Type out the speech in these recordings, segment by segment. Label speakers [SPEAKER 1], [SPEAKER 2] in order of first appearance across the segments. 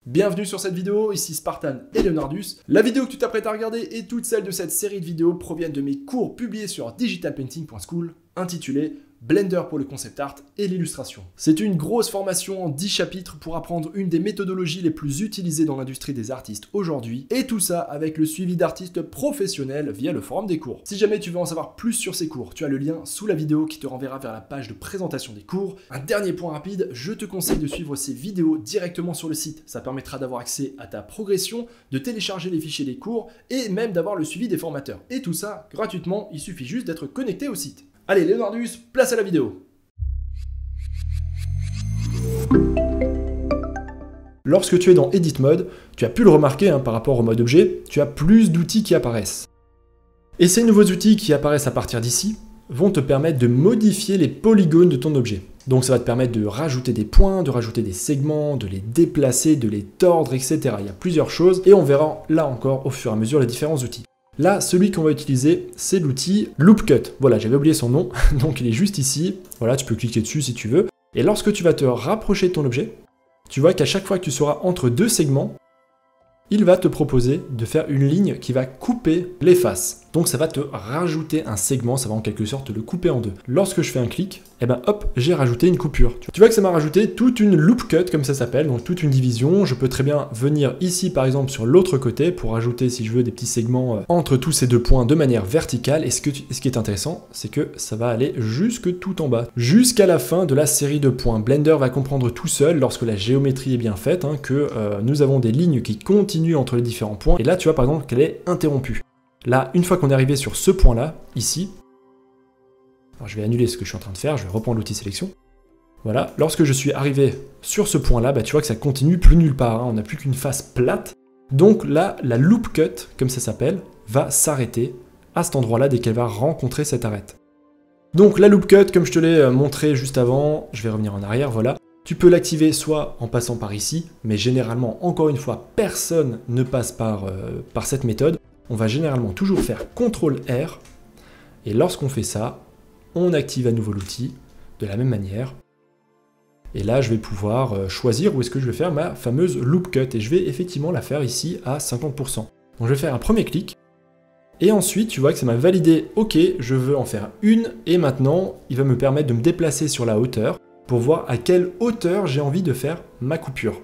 [SPEAKER 1] Bienvenue sur cette vidéo, ici Spartan et Leonardus. La vidéo que tu t'apprêtes à regarder et toutes celles de cette série de vidéos proviennent de mes cours publiés sur digitalpainting.school intitulés Blender pour le concept art et l'illustration. C'est une grosse formation en 10 chapitres pour apprendre une des méthodologies les plus utilisées dans l'industrie des artistes aujourd'hui, et tout ça avec le suivi d'artistes professionnels via le forum des cours. Si jamais tu veux en savoir plus sur ces cours, tu as le lien sous la vidéo qui te renverra vers la page de présentation des cours. Un dernier point rapide, je te conseille de suivre ces vidéos directement sur le site. Ça permettra d'avoir accès à ta progression, de télécharger les fichiers des cours et même d'avoir le suivi des formateurs. Et tout ça gratuitement, il suffit juste d'être connecté au site. Allez, Leonardus, place à la vidéo. Lorsque tu es dans Edit Mode, tu as pu le remarquer par rapport au mode objet, tu as plus d'outils qui apparaissent. Et ces nouveaux outils qui apparaissent à partir d'ici vont te permettre de modifier les polygones de ton objet. Donc ça va te permettre de rajouter des points, de rajouter des segments, de les déplacer, de les tordre, etc. Il y a plusieurs choses et on verra là encore au fur et à mesure les différents outils. Là, celui qu'on va utiliser, c'est l'outil Loop Cut. Voilà, j'avais oublié son nom, donc il est juste ici. Voilà, tu peux cliquer dessus si tu veux. Et lorsque tu vas te rapprocher de ton objet, tu vois qu'à chaque fois que tu seras entre deux segments, il va te proposer de faire une ligne qui va couper les faces. Donc ça va te rajouter un segment, ça va en quelque sorte le couper en deux. Lorsque je fais un clic, et ben hop, j'ai rajouté une coupure. Tu vois que ça m'a rajouté toute une loop cut, comme ça s'appelle, donc toute une division. Je peux très bien venir ici par exemple sur l'autre côté pour rajouter, si je veux, des petits segments entre tous ces deux points de manière verticale. Et ce qui est intéressant, c'est que ça va aller jusque tout en bas, jusqu'à la fin de la série de points. Blender va comprendre tout seul, lorsque la géométrie est bien faite, que nous avons des lignes qui continuent entre les différents points. Et là, tu vois par exemple qu'elle est interrompue. Là, une fois qu'on est arrivé sur ce point-là, ici, alors je vais annuler ce que je suis en train de faire, je vais reprendre l'outil sélection. Voilà, lorsque je suis arrivé sur ce point-là, tu vois que ça continue plus nulle part, on n'a plus qu'une face plate. Donc là, la loop cut, comme ça s'appelle, va s'arrêter à cet endroit-là dès qu'elle va rencontrer cette arête. Donc la loop cut, comme je te l'ai montré juste avant, je vais revenir en arrière, voilà. Tu peux l'activer soit en passant par ici, mais généralement, encore une fois, personne ne passe par cette méthode. On va généralement toujours faire CTRL-R, et lorsqu'on fait ça, on active à nouveau l'outil de la même manière. Et là, je vais pouvoir choisir où est-ce que je vais faire ma fameuse loop cut, et je vais effectivement la faire ici à 50%. Donc je vais faire un premier clic, et ensuite, tu vois que ça m'a validé, ok, je veux en faire une, et maintenant, il va me permettre de me déplacer sur la hauteur, pour voir à quelle hauteur j'ai envie de faire ma coupure.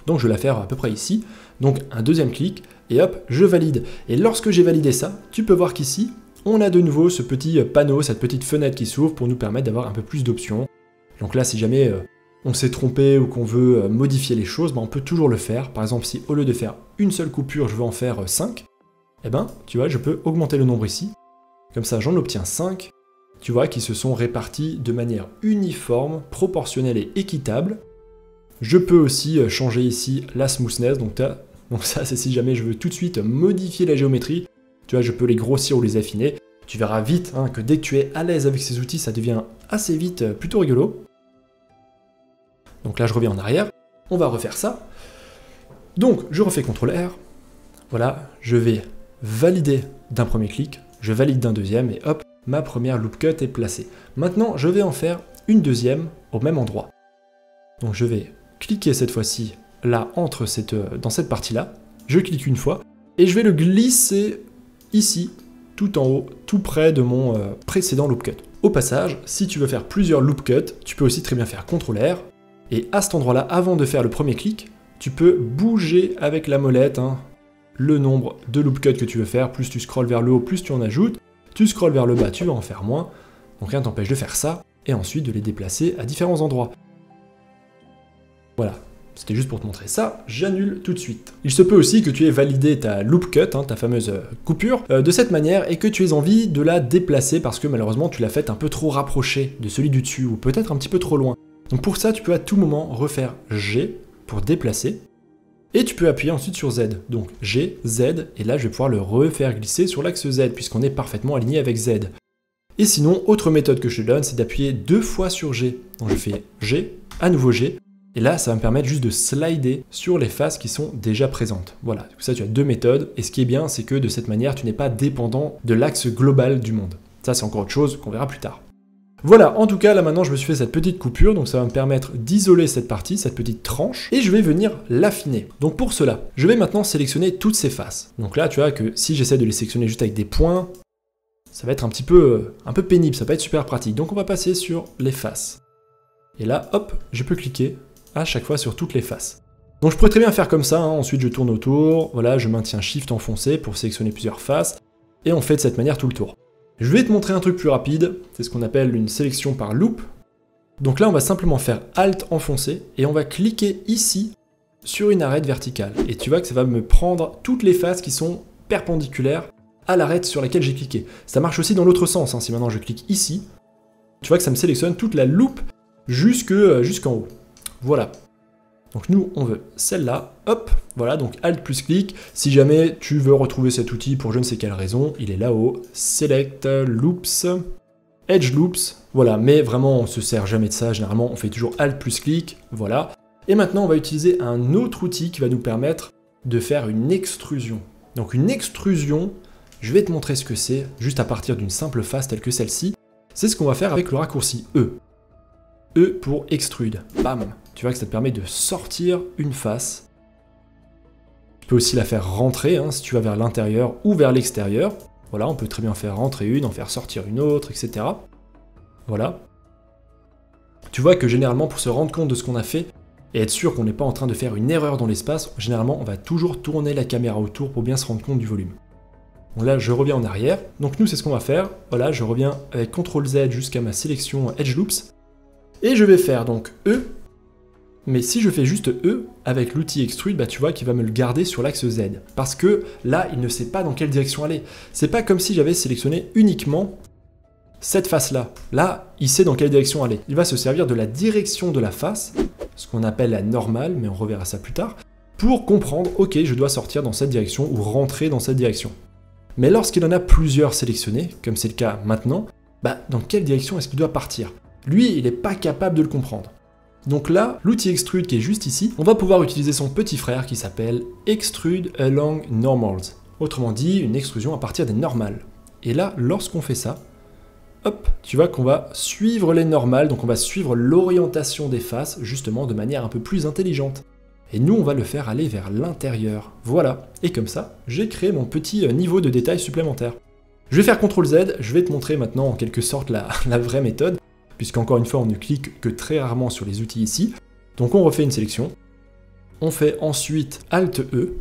[SPEAKER 1] Donc je vais la faire à peu près ici, donc un deuxième clic, et hop, je valide. Et lorsque j'ai validé ça, tu peux voir qu'ici, on a de nouveau ce petit panneau, cette petite fenêtre qui s'ouvre pour nous permettre d'avoir un peu plus d'options. Donc là, si jamais on s'est trompé ou qu'on veut modifier les choses, on peut toujours le faire. Par exemple, si au lieu de faire une seule coupure, je veux en faire 5, eh ben, tu vois, je peux augmenter le nombre ici. Comme ça, j'en obtiens 5. Tu vois, qui se sont répartis de manière uniforme, proportionnelle et équitable. Je peux aussi changer ici la smoothness, donc ça c'est si jamais je veux tout de suite modifier la géométrie, tu vois, je peux les grossir ou les affiner. Tu verras vite que dès que tu es à l'aise avec ces outils, ça devient assez vite plutôt rigolo. Donc là je reviens en arrière, on va refaire ça. Donc je refais CTRL-R, voilà, je vais valider d'un premier clic, je valide d'un deuxième et hop, ma première loop cut est placée. Maintenant je vais en faire une deuxième au même endroit. Donc je vais cliquer cette fois-ci là dans cette partie-là, je clique une fois et je vais le glisser ici, tout en haut, tout près de mon précédent loop cut. Au passage, si tu veux faire plusieurs loop cuts, tu peux aussi très bien faire CTRL-R et à cet endroit-là, avant de faire le premier clic, tu peux bouger avec la molette le nombre de loop cuts que tu veux faire, plus tu scrolles vers le haut, plus tu en ajoutes, tu scrolles vers le bas, tu vas en faire moins, donc rien ne t'empêche de faire ça et ensuite de les déplacer à différents endroits. Voilà, c'était juste pour te montrer ça, j'annule tout de suite. Il se peut aussi que tu aies validé ta loop cut, ta fameuse coupure, de cette manière et que tu aies envie de la déplacer parce que malheureusement tu l'as faite un peu trop rapprochée de celui du dessus ou peut-être un petit peu trop loin. Donc pour ça, tu peux à tout moment refaire G pour déplacer et tu peux appuyer ensuite sur Z. Donc G, Z, et là je vais pouvoir le refaire glisser sur l'axe Z puisqu'on est parfaitement aligné avec Z. Et sinon, autre méthode que je te donne, c'est d'appuyer 2 fois sur G. Donc je fais G, à nouveau G, et là, ça va me permettre juste de slider sur les faces qui sont déjà présentes. Voilà, pour ça tu as deux méthodes, et ce qui est bien, c'est que de cette manière, tu n'es pas dépendant de l'axe global du monde. Ça, c'est encore autre chose qu'on verra plus tard. Voilà, en tout cas, là maintenant, je me suis fait cette petite coupure, donc ça va me permettre d'isoler cette partie, cette petite tranche, et je vais venir l'affiner. Donc pour cela, je vais maintenant sélectionner toutes ces faces. Donc là, tu vois que si j'essaie de les sélectionner juste avec des points, ça va être un peu pénible, ça va pas être super pratique. Donc on va passer sur les faces. Et là, hop, je peux cliquer à chaque fois sur toutes les faces. Donc je pourrais très bien faire comme ça, hein. Ensuite je tourne autour, voilà, je maintiens Shift enfoncé pour sélectionner plusieurs faces, et on fait de cette manière tout le tour. Je vais te montrer un truc plus rapide, c'est ce qu'on appelle une sélection par loop. Donc là on va simplement faire Alt enfoncé, et on va cliquer ici sur une arête verticale. Et tu vois que ça va me prendre toutes les faces qui sont perpendiculaires à l'arête sur laquelle j'ai cliqué. Ça marche aussi dans l'autre sens, hein. Si maintenant je clique ici, tu vois que ça me sélectionne toute la loupe jusqu'en haut. Voilà. Donc nous, on veut celle-là, hop, voilà, donc Alt plus clic. Si jamais tu veux retrouver cet outil pour je ne sais quelle raison, il est là-haut, Select Loops, Edge Loops, voilà, mais vraiment on se sert jamais de ça, généralement on fait toujours Alt plus clic, voilà. Et maintenant on va utiliser un autre outil qui va nous permettre de faire une extrusion. Donc une extrusion, je vais te montrer ce que c'est, juste à partir d'une simple face telle que celle-ci. C'est ce qu'on va faire avec le raccourci E. E pour extrude. Bam. Tu vois que ça te permet de sortir une face. Tu peux aussi la faire rentrer, hein, si tu vas vers l'intérieur ou vers l'extérieur. Voilà, on peut très bien faire rentrer une, en faire sortir une autre, etc. Voilà. Tu vois que généralement, pour se rendre compte de ce qu'on a fait, et être sûr qu'on n'est pas en train de faire une erreur dans l'espace, généralement, on va toujours tourner la caméra autour pour bien se rendre compte du volume. Donc là, je reviens en arrière. Donc nous, c'est ce qu'on va faire. Voilà, je reviens avec CTRL Z jusqu'à ma sélection Edge Loops. Et je vais faire donc E. Mais si je fais juste E, avec l'outil Extrude, bah tu vois qu'il va me le garder sur l'axe Z. Parce que là, il ne sait pas dans quelle direction aller. C'est pas comme si j'avais sélectionné uniquement cette face-là. Là, il sait dans quelle direction aller. Il va se servir de la direction de la face, ce qu'on appelle la normale, mais on reverra ça plus tard, pour comprendre, ok, je dois sortir dans cette direction ou rentrer dans cette direction. Mais lorsqu'il en a plusieurs sélectionnés, comme c'est le cas maintenant, bah dans quelle direction est-ce qu'il doit partir? Lui, il n'est pas capable de le comprendre. Donc là, l'outil Extrude qui est juste ici, on va pouvoir utiliser son petit frère qui s'appelle Extrude Along Normals. Autrement dit, une extrusion à partir des normales. Et là, lorsqu'on fait ça, hop, tu vois qu'on va suivre les normales, donc on va suivre l'orientation des faces, justement de manière un peu plus intelligente. Et nous, on va le faire aller vers l'intérieur. Voilà. Et comme ça, j'ai créé mon petit niveau de détail supplémentaire. Je vais faire CTRL Z, je vais te montrer maintenant en quelque sorte la vraie méthode, puisqu'encore une fois, on ne clique que très rarement sur les outils ici. Donc on refait une sélection. On fait ensuite Alt E.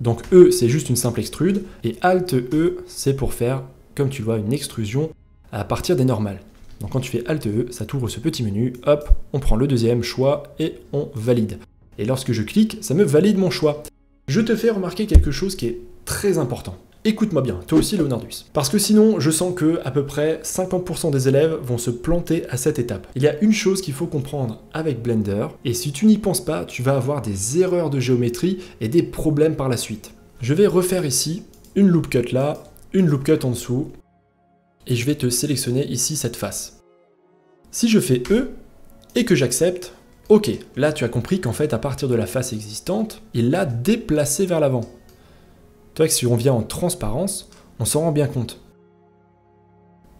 [SPEAKER 1] Donc E, c'est juste une simple extrude. Et Alt E, c'est pour faire, comme tu vois, une extrusion à partir des normales. Donc quand tu fais Alt E, ça t'ouvre ce petit menu. Hop, on prend le deuxième choix et on valide. Et lorsque je clique, ça me valide mon choix. Je te fais remarquer quelque chose qui est très important. Écoute-moi bien, toi aussi Leonardus. Parce que sinon, je sens que à peu près 50% des élèves vont se planter à cette étape. Il y a une chose qu'il faut comprendre avec Blender, et si tu n'y penses pas, tu vas avoir des erreurs de géométrie et des problèmes par la suite. Je vais refaire ici une loop cut là, une loop cut en dessous, et je vais te sélectionner ici cette face. Si je fais E, et que j'accepte, ok, là tu as compris qu'en fait à partir de la face existante, il l'a déplacée vers l'avant. Tu vois que si on vient en transparence, on s'en rend bien compte.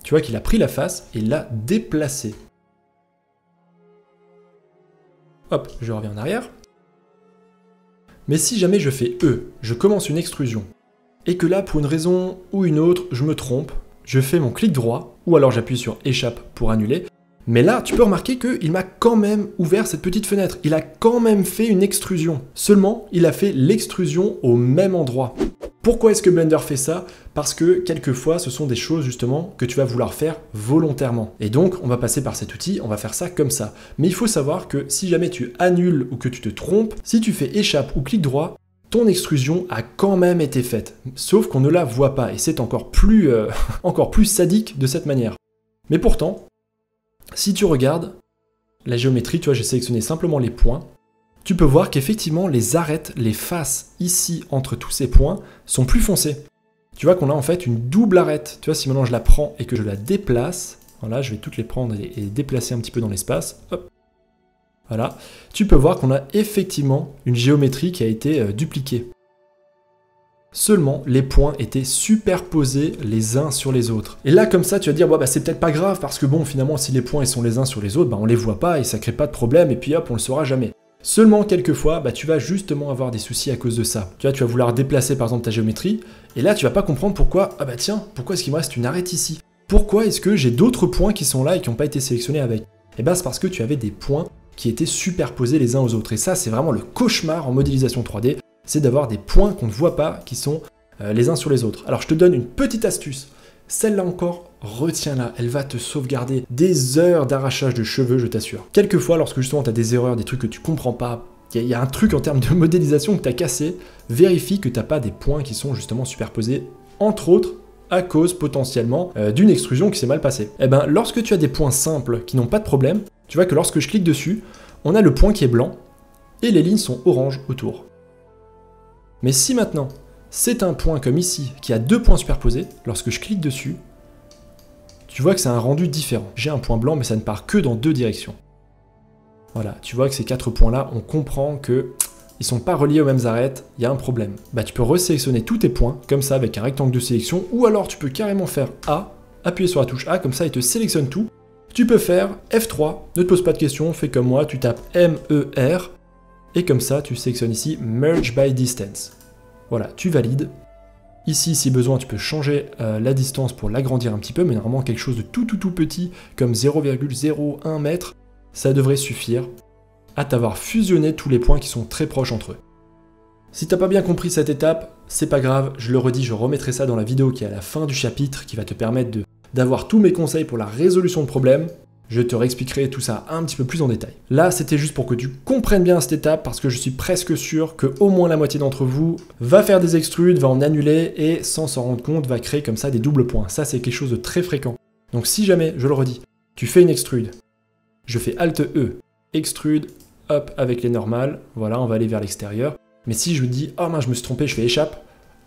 [SPEAKER 1] Tu vois qu'il a pris la face et l'a déplacée. Hop, je reviens en arrière. Mais si jamais je fais E, je commence une extrusion, et que là, pour une raison ou une autre, je me trompe, je fais mon clic droit, ou alors j'appuie sur Échappe pour annuler, mais là, tu peux remarquer qu'il m'a quand même ouvert cette petite fenêtre. Il a quand même fait une extrusion. Seulement, il a fait l'extrusion au même endroit. Pourquoi est-ce que Blender fait ça? Parce que quelquefois, ce sont des choses justement que tu vas vouloir faire volontairement. Et donc, on va passer par cet outil, on va faire ça comme ça. Mais il faut savoir que si jamais tu annules ou que tu te trompes, si tu fais Échappe ou clic droit, ton extrusion a quand même été faite. Sauf qu'on ne la voit pas. Et c'est encore plus sadique de cette manière. Mais pourtant, si tu regardes la géométrie, tu vois, j'ai sélectionné simplement les points, tu peux voir qu'effectivement les arêtes, les faces ici entre tous ces points sont plus foncées. Tu vois qu'on a en fait une double arête. Tu vois, si maintenant je la prends et que je la déplace, voilà, je vais toutes les prendre et les déplacer un petit peu dans l'espace, hop, voilà, tu peux voir qu'on a effectivement une géométrie qui a été dupliquée. Seulement, les points étaient superposés les uns sur les autres. Et là, comme ça, tu vas te dire, bah, c'est peut-être pas grave, parce que bon, finalement, si les points ils sont les uns sur les autres, bah, on les voit pas et ça crée pas de problème, et puis hop, on le saura jamais. Seulement, quelquefois, bah, tu vas justement avoir des soucis à cause de ça. Tu vas vouloir déplacer par exemple ta géométrie, et là, tu vas pas comprendre pourquoi, ah bah tiens, pourquoi est-ce qu'il me reste une arête ici? Pourquoi est-ce que j'ai d'autres points qui sont là et qui n'ont pas été sélectionnés avec? Et bah, c'est parce que tu avais des points qui étaient superposés les uns aux autres. Et ça, c'est vraiment le cauchemar en modélisation 3D, c'est d'avoir des points qu'on ne voit pas, qui sont les uns sur les autres. Alors je te donne une petite astuce, celle-là encore, retiens-la, elle va te sauvegarder des heures d'arrachage de cheveux, je t'assure. Quelquefois, lorsque justement tu as des erreurs, des trucs que tu comprends pas, il y a un truc en termes de modélisation que tu as cassé, vérifie que tu n'as pas des points qui sont justement superposés, entre autres, à cause potentiellement d'une extrusion qui s'est mal passée. Et bien, lorsque tu as des points simples qui n'ont pas de problème, tu vois que lorsque je clique dessus, on a le point qui est blanc, et les lignes sont orange autour. Mais si maintenant, c'est un point comme ici, qui a deux points superposés, lorsque je clique dessus, tu vois que c'est un rendu différent. J'ai un point blanc, mais ça ne part que dans deux directions. Voilà, tu vois que ces quatre points-là, on comprend que ils sont pas reliés aux mêmes arêtes, il y a un problème. Bah, tu peux resélectionner tous tes points, comme ça, avec un rectangle de sélection, ou alors tu peux carrément faire A, appuyer sur la touche A, comme ça, il te sélectionne tout. Tu peux faire F3, ne te pose pas de questions, fais comme moi, tu tapes MER, et comme ça, tu sélectionnes ici Merge by Distance. Voilà, tu valides. Ici, si besoin, tu peux changer la distance pour l'agrandir un petit peu, mais normalement quelque chose de tout petit, comme 0,01 mètre, ça devrait suffire à t'avoir fusionné tous les points qui sont très proches entre eux. Si t'as pas bien compris cette étape, c'est pas grave, je le redis, je remettrai ça dans la vidéo qui est à la fin du chapitre, qui va te permettre d'avoir tous mes conseils pour la résolution de problèmes. Je te réexpliquerai tout ça un petit peu plus en détail. Là, c'était juste pour que tu comprennes bien cette étape, parce que je suis presque sûr que au moins la moitié d'entre vous va faire des extrudes, va en annuler, et sans s'en rendre compte, va créer comme ça des doubles points. Ça, c'est quelque chose de très fréquent. Donc si jamais, je le redis, tu fais une extrude, je fais Alt-E, extrude, hop, avec les normales, voilà, on va aller vers l'extérieur. Mais si je me dis, oh mince, je me suis trompé, je fais échappe,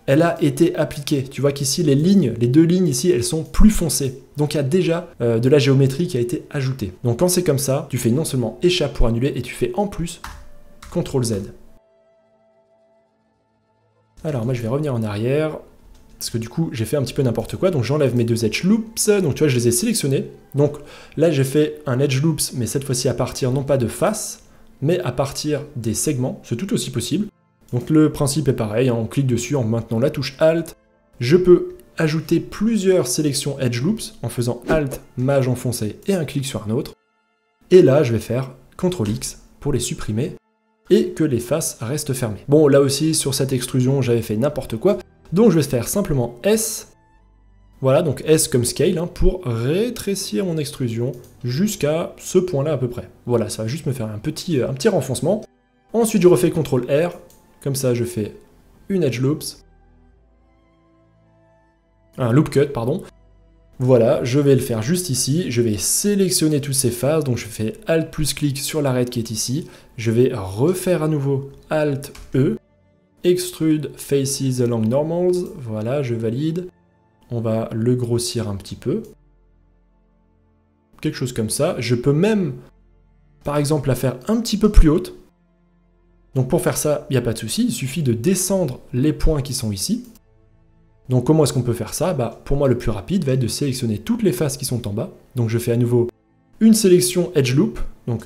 [SPEAKER 1] elle a été appliquée. Tu vois qu'ici, les deux lignes ici, elles sont plus foncées. Donc il y a déjà de la géométrie qui a été ajoutée. Donc quand c'est comme ça, tu fais non seulement échappe pour annuler, et tu fais en plus CTRL-Z. Alors moi, je vais revenir en arrière, parce que du coup, j'ai fait un petit peu n'importe quoi. Donc j'enlève mes deux edge loops, donc tu vois, je les ai sélectionnés. Donc là, j'ai fait un edge loops, mais cette fois-ci à partir non pas de face, mais à partir des segments, c'est tout aussi possible. Donc le principe est pareil, hein, on clique dessus en maintenant la touche Alt. Je peux ajouter plusieurs sélections Edge Loops en faisant Alt, Maj enfoncé et un clic sur un autre. Et là, je vais faire CTRL X pour les supprimer et que les faces restent fermées. Bon, là aussi, sur cette extrusion, j'avais fait n'importe quoi. Donc je vais faire simplement S. Voilà, donc S comme scale, hein, pour rétrécir mon extrusion jusqu'à ce point-là à peu près. Voilà, ça va juste me faire un petit renfoncement. Ensuite, je refais CTRL R. Comme ça, je fais une edge loops. Un loop cut, pardon. Voilà, je vais le faire juste ici. Je vais sélectionner toutes ces faces. Donc, je fais Alt plus clic sur l'arête qui est ici. Je vais refaire à nouveau Alt E. Extrude Faces Along Normals. Voilà, je valide. On va le grossir un petit peu. Quelque chose comme ça. Je peux même, par exemple, la faire un petit peu plus haute. Donc pour faire ça, il n'y a pas de souci, il suffit de descendre les points qui sont ici. Donc comment est-ce qu'on peut faire ça? Bah, pour moi, le plus rapide va être de sélectionner toutes les faces qui sont en bas. Donc je fais à nouveau une sélection Edge Loop, donc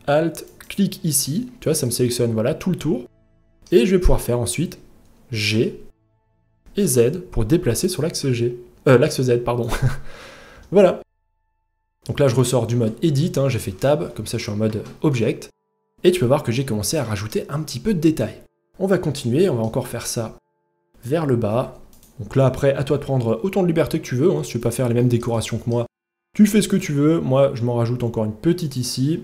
[SPEAKER 1] Alt, clic ici, tu vois, ça me sélectionne voilà, tout le tour. Et je vais pouvoir faire ensuite G et Z pour déplacer sur l'axe G. L'axe Z, pardon. Voilà. Donc là, je ressors du mode Edit, hein, j'ai fait Tab, comme ça je suis en mode Object. Et tu peux voir que j'ai commencé à rajouter un petit peu de détails. On va continuer, on va encore faire ça vers le bas. Donc là, après, à toi de prendre autant de liberté que tu veux. Hein, si tu ne veux pas faire les mêmes décorations que moi, tu fais ce que tu veux. Moi, je m'en rajoute encore une petite ici.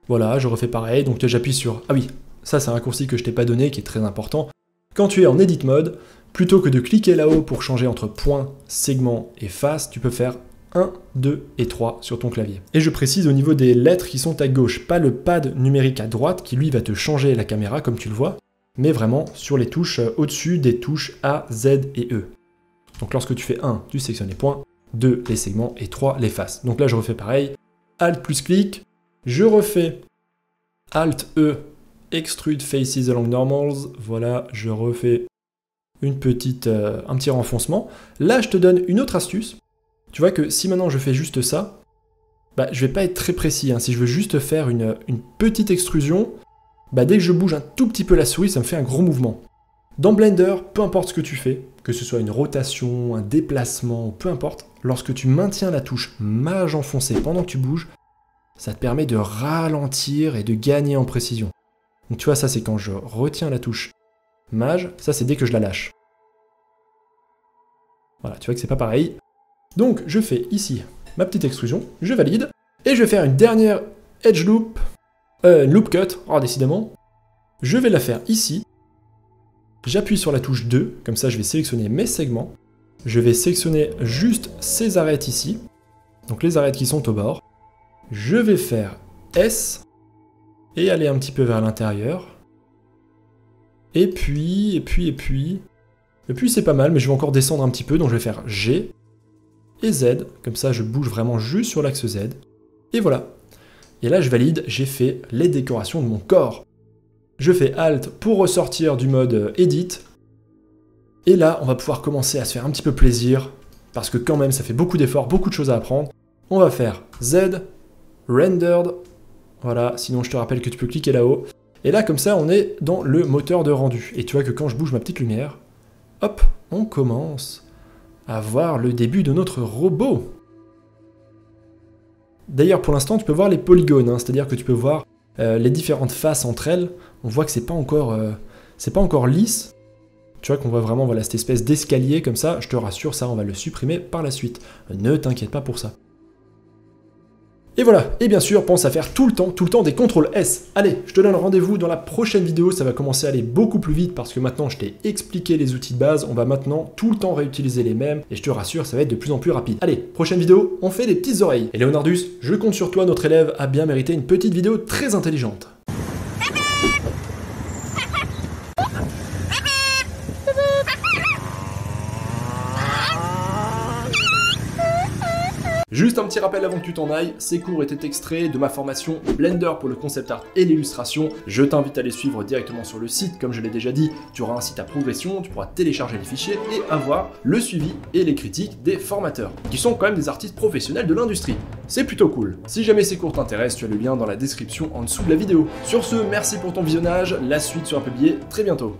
[SPEAKER 1] Voilà, je refais pareil. Donc j'appuie sur... Ah oui, ça c'est un raccourci que je t'ai pas donné, qui est très important. Quand tu es en Edit Mode, plutôt que de cliquer là-haut pour changer entre point, segment et face, tu peux faire 1, 2 et 3 sur ton clavier. Et je précise au niveau des lettres qui sont à gauche, pas le pad numérique à droite qui lui va te changer la caméra comme tu le vois, mais vraiment sur les touches au-dessus des touches A, Z et E. Donc lorsque tu fais 1, tu sélectionnes les points, 2 les segments et 3 les faces. Donc là je refais pareil, Alt plus clic, je refais Alt E, Extrude Faces Along Normals, voilà, je refais un petit renfoncement. Là, je te donne une autre astuce. Tu vois que si maintenant je fais juste ça, bah, je vais pas être très précis. Hein. Si je veux juste faire une petite extrusion, bah, dès que je bouge un tout petit peu la souris, ça me fait un gros mouvement. Dans Blender, peu importe ce que tu fais, que ce soit une rotation, un déplacement, peu importe, lorsque tu maintiens la touche Maj enfoncée pendant que tu bouges, ça te permet de ralentir et de gagner en précision. Donc tu vois, ça c'est quand je retiens la touche Maj, ça c'est dès que je la lâche. Voilà, tu vois que c'est pas pareil. Donc je fais ici ma petite extrusion, je valide, et je vais faire une dernière edge loop, une loop cut, oh décidément. Je vais la faire ici. J'appuie sur la touche 2, comme ça je vais sélectionner mes segments. Je vais sélectionner juste ces arêtes ici, donc les arêtes qui sont au bord. Je vais faire S, et aller un petit peu vers l'intérieur. Et puis c'est pas mal, mais je vais encore descendre un petit peu, donc je vais faire G et Z, comme ça je bouge vraiment juste sur l'axe Z. Et voilà. Et là je valide, j'ai fait les décorations de mon corps. Je fais Alt pour ressortir du mode Edit. Et là, on va pouvoir commencer à se faire un petit peu plaisir, parce que quand même, ça fait beaucoup d'efforts, beaucoup de choses à apprendre. On va faire Z, Rendered, voilà, sinon je te rappelle que tu peux cliquer là-haut. Et là, comme ça, on est dans le moteur de rendu. Et tu vois que quand je bouge ma petite lumière, hop, on commence à voir le début de notre robot. D'ailleurs, pour l'instant, tu peux voir les polygones, hein, c'est-à-dire que tu peux voir les différentes faces entre elles. On voit que c'est pas encore lisse. Tu vois qu'on voit vraiment voilà, cette espèce d'escalier comme ça. Je te rassure, ça, on va le supprimer par la suite. Ne t'inquiète pas pour ça. Et voilà, et bien sûr, pense à faire tout le temps des CTRL S. Allez, je te donne rendez-vous dans la prochaine vidéo, ça va commencer à aller beaucoup plus vite parce que maintenant je t'ai expliqué les outils de base, on va maintenant tout le temps réutiliser les mêmes, et je te rassure, ça va être de plus en plus rapide. Allez, prochaine vidéo, on fait des petites oreilles. Et Leonardus, je compte sur toi, notre élève a bien mérité une petite vidéo très intelligente. Juste un petit rappel avant que tu t'en ailles, ces cours étaient extraits de ma formation Blender pour le concept art et l'illustration. Je t'invite à les suivre directement sur le site, comme je l'ai déjà dit, tu auras un site à progression, tu pourras télécharger les fichiers et avoir le suivi et les critiques des formateurs, qui sont quand même des artistes professionnels de l'industrie. C'est plutôt cool. Si jamais ces cours t'intéressent, tu as le lien dans la description en dessous de la vidéo. Sur ce, merci pour ton visionnage, la suite sera publiée très bientôt.